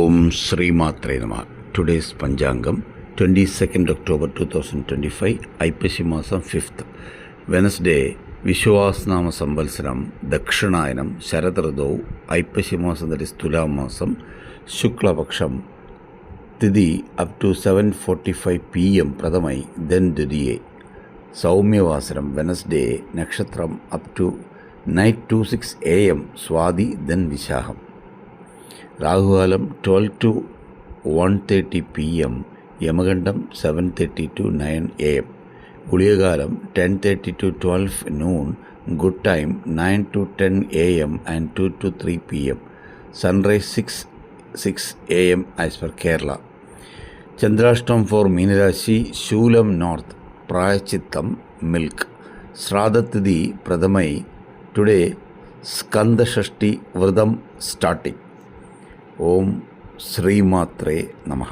ഓം ശ്രീമാത്രേ നമഃ. Today's പഞ്ചാംഗം 22 October 2025, ഐപ്പശി മാസം 5th, Wednesday, വിശ്വാസനാമ സംവത്സരം, ദക്ഷിണായനം, ശരത് ഋതു, ഐപ്പശി മാസം ദറ്റ് ഇസ് തുലാമാസം, ശുക്ലപക്ഷം, തിഥി അപ് ടു 7:45 PM പ്രഥമൈ, ദെൻ ദ്വിതീയേ, സൗമ്യവാസരം, വെനസ്ഡേ, നക്ഷത്രം അപ് ടു നൈറ്റ് 2:06 AM, സ്വാതി, ദെൻ വിശാഖം. രാഹുകാലം 12 to 1:30 PM, യമകണ്ഠം 7:30 to 9 AM, ഗുളികകാലം 10:30 to 12 noon, good time 9 to 10 AM and 2 to 3 PM, sunrise 6 AM as per Kerala. ചന്ദ്രാഷ്ടം ഫോർ മീനരാശി, ശൂലം നോർത്ത്, പ്രായച്ചിത്തം മിൽക്ക്, ശ്രാദ്ധതിഥി പ്രഥമൈ. ടുഡേ സ്കന്ദഷഷ്ടി വ്രതം സ്റ്റാർട്ടിംഗ്. ഓം ശ്രീമാത്രേ നമഃ.